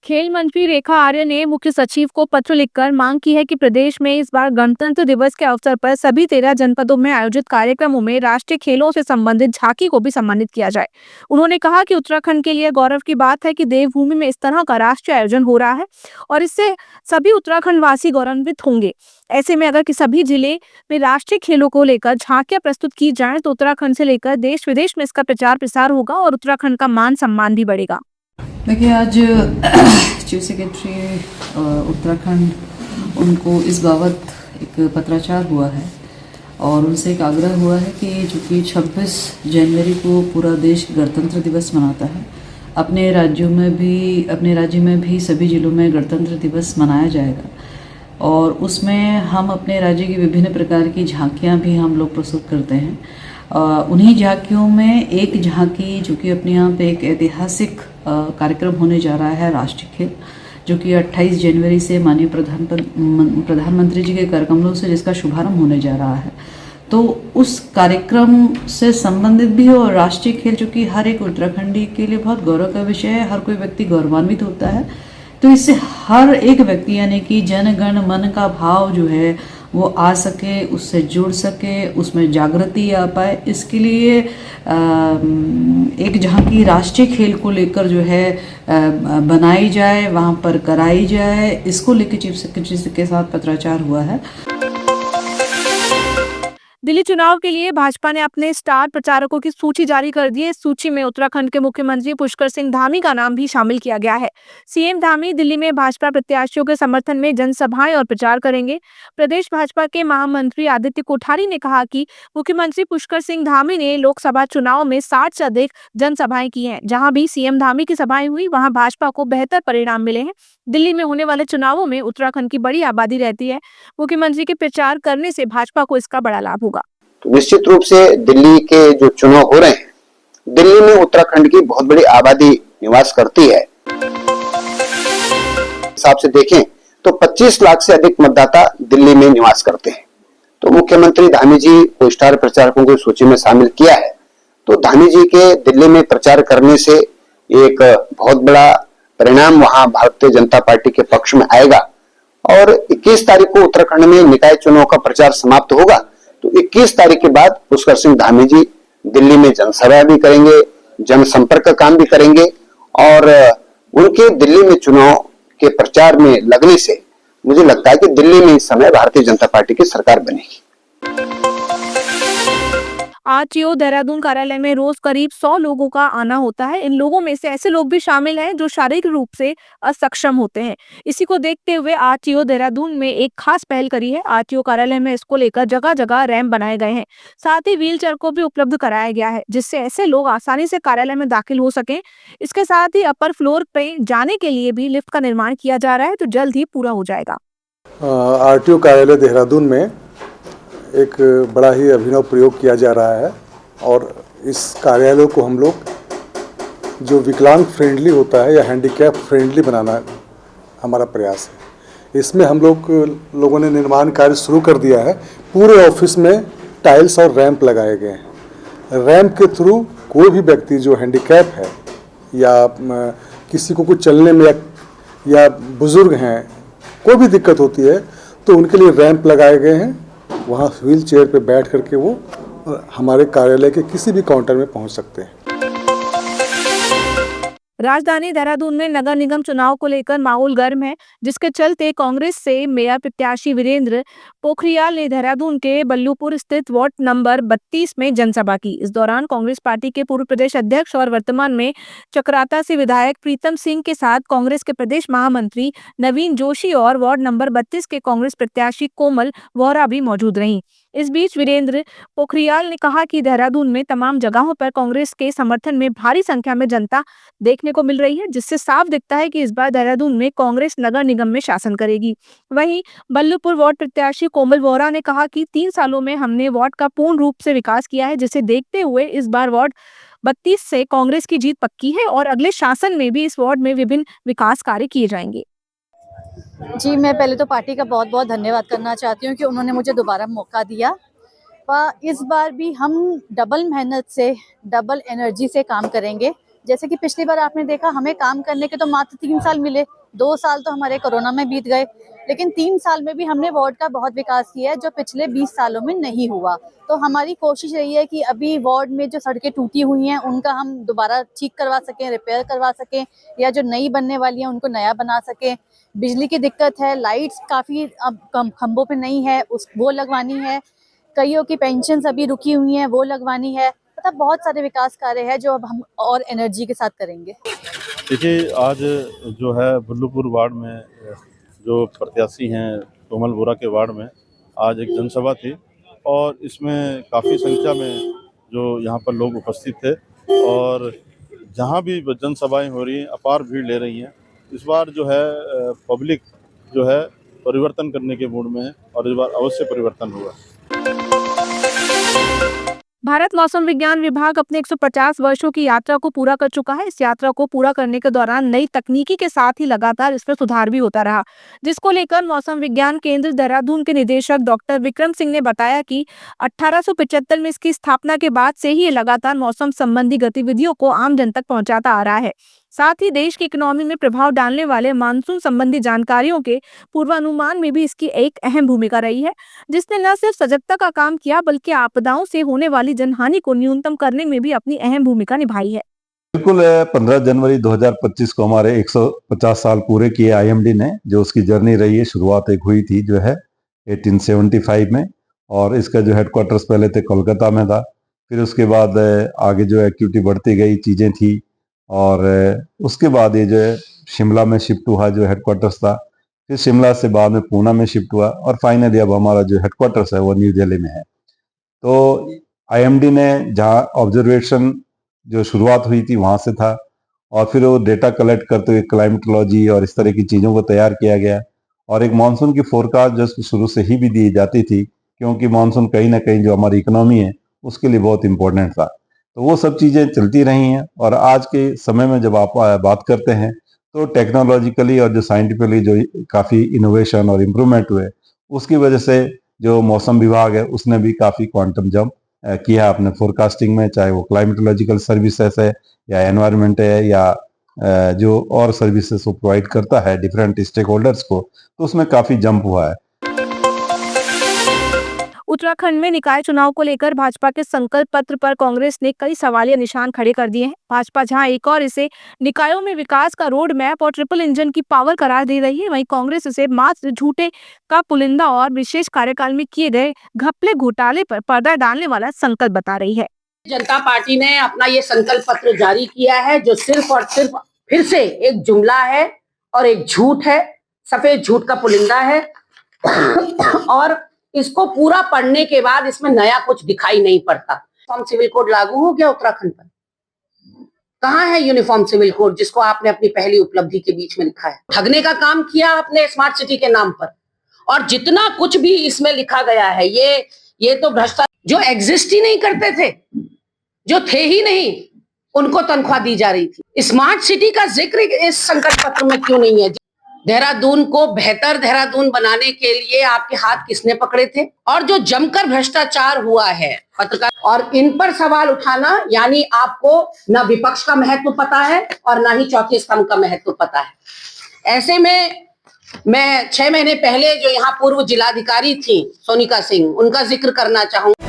खेल मंत्री रेखा आर्य ने मुख्य सचिव को पत्र लिखकर मांग की है कि प्रदेश में इस बार गणतंत्र दिवस के अवसर पर सभी 13 जनपदों में आयोजित कार्यक्रमों में राष्ट्रीय खेलों से संबंधित झांकी को भी सम्मानित किया जाए। उन्होंने कहा कि उत्तराखंड के लिए गौरव की बात है कि देवभूमि में इस तरह का राष्ट्रीय आयोजन हो रहा है और इससे सभी उत्तराखंड वासी गौरवान्वित होंगे। ऐसे में अगर कि सभी जिले में राष्ट्रीय खेलों को लेकर झांकियां प्रस्तुत की जाए तो उत्तराखंड से लेकर देश विदेश में इसका प्रचार प्रसार होगा और उत्तराखंड का मान सम्मान भी बढ़ेगा। देखिए, आज चीफ सेक्रेटरी उत्तराखंड उनको इस बाबत एक पत्राचार हुआ है और उनसे एक आग्रह हुआ है कि चूँकि 26 जनवरी को पूरा देश गणतंत्र दिवस मनाता है, अपने राज्य में भी सभी जिलों में गणतंत्र दिवस मनाया जाएगा और उसमें हम अपने राज्य की विभिन्न प्रकार की झांकियाँ भी हम लोग प्रस्तुत करते हैं। उन्हीं झांकियों में एक झांकी जो कि अपने यहाँ पे एक ऐतिहासिक कार्यक्रम होने जा रहा है, राष्ट्रीय खेल, जो कि 28 जनवरी से माननीय प्रधानमंत्री जी के कार्यक्रमों से जिसका शुभारंभ होने जा रहा है, तो उस कार्यक्रम से संबंधित भी हो। राष्ट्रीय खेल जो कि हर एक उत्तराखंडी के लिए बहुत गौरव का विषय है, हर कोई व्यक्ति गौरवान्वित होता है, तो इससे हर एक व्यक्ति यानी कि जन गण मन का भाव जो है वो आ सके, उससे जुड़ सके, उसमें जागृति आ पाए, इसके लिए एक जहाँ की राष्ट्रीय खेल को लेकर जो है बनाई जाए, वहाँ पर कराई जाए, इसको लेकर चीफ सेक्रेटरी के साथ पत्राचार हुआ है। दिल्ली चुनाव के लिए भाजपा ने अपने स्टार प्रचारकों की सूची जारी कर दी है। इस सूची में उत्तराखंड के मुख्यमंत्री पुष्कर सिंह धामी का नाम भी शामिल किया गया है। सीएम धामी दिल्ली में भाजपा प्रत्याशियों के समर्थन में जनसभाएं और प्रचार करेंगे। प्रदेश भाजपा के महामंत्री आदित्य कोठारी ने कहा कि मुख्यमंत्री पुष्कर सिंह धामी ने लोकसभा चुनाव में 60 से अधिक जनसभाएं की हैं। जहां भी सीएम धामी की सभाएं हुई वहां भाजपा को बेहतर परिणाम मिले हैं। दिल्ली में होने वाले चुनावों में उत्तराखंड की बड़ी आबादी रहती है। मुख्यमंत्री के प्रचार करने से भाजपा को इसका बड़ा लाभ होगा। तो निश्चित रूप से दिल्ली के जो चुनाव हो रहे हैं, दिल्ली में उत्तराखंड की बहुत बड़ी आबादी निवास करती है। हिसाब से देखें तो 25 लाख से अधिक मतदाता दिल्ली में निवास करते हैं। तो मुख्यमंत्री धामी जी को स्टार प्रचारकों की सूची में शामिल किया है, तो धामी जी के दिल्ली में प्रचार करने से एक बहुत बड़ा परिणाम वहां भारतीय जनता पार्टी के पक्ष में आएगा और 21 तारीख को उत्तराखंड में निकाय चुनाव का प्रचार समाप्त होगा। तो 21 तारीख के बाद पुष्कर सिंह धामी जी दिल्ली में जनसभा भी करेंगे, जनसंपर्क का काम भी करेंगे और उनके दिल्ली में चुनाव के प्रचार में लगने से मुझे लगता है कि दिल्ली में इस समय भारतीय जनता पार्टी की सरकार बनेगी। आरटीओ देहरादून कार्यालय में रोज करीब 100 लोगों का आना होता है। इन लोगों में से ऐसे लोग भी शामिल हैं जो शारीरिक रूप से असक्षम होते हैं। इसी को देखते हुए आरटीओ देहरादून में एक खास पहल करी है। आरटीओ कार्यालय में इसको लेकर जगह जगह रैंप बनाए गए हैं। साथ ही व्हीलचेयर को भी उपलब्ध कराया गया है जिससे ऐसे लोग आसानी से कार्यालय में दाखिल हो सकें। इसके साथ ही अपर फ्लोर पे जाने के लिए भी लिफ्ट का निर्माण किया जा रहा है, तो जल्द ही पूरा हो जाएगा। आरटीओ कार्यालय देहरादून में एक बड़ा ही अभिनव प्रयोग किया जा रहा है और इस कार्यालय को हम लोग जो विकलांग फ्रेंडली होता है या हैंडीकैप फ्रेंडली बनाना हमारा प्रयास है। इसमें हम लोगों ने निर्माण कार्य शुरू कर दिया है। पूरे ऑफिस में टाइल्स और रैंप लगाए गए हैं। रैंप के थ्रू कोई भी व्यक्ति जो हैंडीकैप है या किसी को कुछ चलने में या बुजुर्ग हैं, कोई भी दिक्कत होती है तो उनके लिए रैंप लगाए गए हैं। वहाँ व्हील चेयर पर बैठ करके वो हमारे कार्यालय के किसी भी काउंटर में पहुँच सकते हैं। राजधानी देहरादून में नगर निगम चुनाव को लेकर माहौल गर्म है, जिसके चलते कांग्रेस से मेयर प्रत्याशी वीरेंद्र पोखरियाल ने देहरादून के बल्लूपुर स्थित वार्ड नंबर 32 में जनसभा की। इस दौरान कांग्रेस पार्टी के पूर्व प्रदेश अध्यक्ष और वर्तमान में चकराता से विधायक प्रीतम सिंह के साथ कांग्रेस के प्रदेश महामंत्री नवीन जोशी और वार्ड नंबर 32 के कांग्रेस प्रत्याशी कोमल वोहरा भी मौजूद रहीं। इस बीच वीरेंद्र पोखरियाल ने कहा कि देहरादून में तमाम जगहों पर कांग्रेस के समर्थन में भारी संख्या में जनता देखने को मिल रही है, जिससे साफ दिखता है कि इस बार देहरादून में कांग्रेस नगर निगम में शासन करेगी। वहीं बल्लूपुर वार्ड प्रत्याशी कोमल वोहरा ने कहा कि 3 सालों में हमने वार्ड का पूर्ण रूप से विकास किया है, जिसे देखते हुए इस बार वार्ड 32 से कांग्रेस की जीत पक्की है और अगले शासन में भी इस वार्ड में विभिन्न विकास कार्य किए जाएंगे। जी, मैं पहले तो पार्टी का बहुत बहुत धन्यवाद करना चाहती हूँ कि उन्होंने मुझे दोबारा मौका दिया। इस बार भी हम डबल मेहनत से, डबल एनर्जी से काम करेंगे। जैसे कि पिछली बार आपने देखा, हमें काम करने के तो मात्र 3 साल मिले, 2 साल तो हमारे कोरोना में बीत गए, लेकिन 3 साल में भी हमने वार्ड का बहुत विकास किया है जो पिछले 20 सालों में नहीं हुआ। तो हमारी कोशिश रही है कि अभी वार्ड में जो सड़कें टूटी हुई हैं उनका हम दोबारा ठीक करवा सकें, रिपेयर करवा सकें, या जो नई बनने वाली हैं उनको नया बना सकें। बिजली की दिक्कत है, लाइट्स काफ़ी अब खंभों पे नहीं है, वो लगवानी है। कईयों की पेंशन अभी रुकी हुई हैं, वो लगवानी है। मतलब बहुत सारे विकास कार्य है जो अब हम और एनर्जी के साथ करेंगे। देखिए, आज जो है बुल्लूपुर वार्ड में जो प्रत्याशी हैं कोमल बोरा के वार्ड में आज एक जनसभा थी और इसमें काफ़ी संख्या में जो यहाँ पर लोग उपस्थित थे और जहाँ भी जनसभाएं हो रही हैं अपार भीड़ ले रही हैं। इस बार जो है पब्लिक जो है परिवर्तन करने के मूड में है और इस बार अवश्य परिवर्तन होगा। भारत मौसम विज्ञान विभाग अपने 150 वर्षों की यात्रा को पूरा कर चुका है। इस यात्रा को पूरा करने के दौरान नई तकनीकी के साथ ही लगातार इसमें सुधार भी होता रहा, जिसको लेकर मौसम विज्ञान केंद्र देहरादून के निदेशक डॉक्टर विक्रम सिंह ने बताया कि 1875 में इसकी स्थापना के बाद से ही ये लगातार मौसम संबंधी गतिविधियों को आम जन तक पहुंचाता आ रहा है। साथ ही देश की इकोनॉमी में प्रभाव डालने वाले मानसून संबंधी जानकारियों के पूर्वानुमान में भी इसकी एक अहम भूमिका रही है, जिसने न सिर्फ सजगता का काम किया बल्कि आपदाओं से होने वाली जनहानि को न्यूनतम करने में भी अपनी अहम भूमिका निभाई है। बिल्कुल 15 जनवरी 2025 को हमारे 150 साल पूरे किए आईएमडी ने, जो उसकी जर्नी रही है। शुरुआत एक हुई थी जो है 1875 में और इसका जो हेडक्वार्टर्स पहले थे कोलकाता में था। फिर उसके बाद आगे जो एक्टिविटी बढ़ती गई, चीज़ें थी और उसके बाद ये जो है शिमला में शिफ्ट हुआ जो हेडक्वार्टर्स था। फिर शिमला से बाद में पूना में शिफ्ट हुआ और फाइनली अब हमारा जो हेडक्वार्टर्स है वो न्यू दिल्ली में है। तो आईएमडी ने जहाँ ऑब्जर्वेशन जो शुरुआत हुई थी वहां से था और फिर वो डेटा कलेक्ट करते हुए क्लाइमेटोलॉजी और इस तरह की चीज़ों को तैयार किया गया और एक मानसून की फोरकास्ट जो शुरू से ही भी दी जाती थी, क्योंकि मानसून कहीं ना कहीं जो हमारी इकोनॉमी है उसके लिए बहुत इंपॉर्टेंट था। तो वो सब चीज़ें चलती रही हैं और आज के समय में जब आप बात करते हैं तो टेक्नोलॉजिकली और जो साइंटिफिकली जो काफ़ी इनोवेशन और इम्प्रूवमेंट हुए, उसकी वजह से जो मौसम विभाग है उसने भी काफ़ी क्वांटम जंप किया अपने फोरकास्टिंग में, चाहे वो क्लाइमेटोलॉजिकल सर्विसेज है या एनवायरनमेंट है या जो और सर्विसेज वो प्रोवाइड करता है डिफरेंट स्टेक होल्डर्स को, तो उसमें काफ़ी जंप हुआ है। उत्तराखंड में निकाय चुनाव को लेकर भाजपा के संकल्प पत्र पर कांग्रेस ने कई सवालिया निशान खड़े कर दिए हैं। भाजपा जहां एक और इसे निकायों में विकास का रोड मैप और ट्रिपल इंजन की पावर करार दे रही है, वहीं कांग्रेस इसे मात्र झूठे का पुलिंदा और विशेष कार्यकाल में किए गए घपले घोटाले पर पर्दा डालने वाला संकल्प बता रही है। जनता पार्टी ने अपना ये संकल्प पत्र जारी किया है जो सिर्फ और सिर्फ फिर से एक जुमला है और एक झूठ है, सफेद झूठ का पुलिंदा है और इसको पूरा पढ़ने के बाद इसमें नया कुछ दिखाई नहीं पड़ता। यूनिफॉर्म सिविल कोड लागू हो गया उत्तराखंड पर? कहाँ है यूनिफॉर्म सिविल कोड जिसको आपने अपनी पहली उपलब्धि के बीच में लिखा है? ठगने का काम किया आपने स्मार्ट सिटी के नाम पर और जितना कुछ भी इसमें लिखा गया है ये तो भ्रष्टाचार, जो एग्जिस्ट ही नहीं करते थे, जो थे ही नहीं, उनको तनख्वाह दी जा रही थी। स्मार्ट सिटी का जिक्र इस संकल्प पत्र में क्यों नहीं है? देहरादून को बेहतर देहरादून बनाने के लिए आपके हाथ किसने पकड़े थे? और जो जमकर भ्रष्टाचार हुआ है पत्रकार, और इन पर सवाल उठाना, यानी आपको न विपक्ष का महत्व पता है और न ही चौथे स्तंभ का महत्व पता है। ऐसे में मैं 6 महीने पहले जो यहाँ पूर्व जिलाधिकारी थी सोनिका सिंह, उनका जिक्र करना चाहूंगी।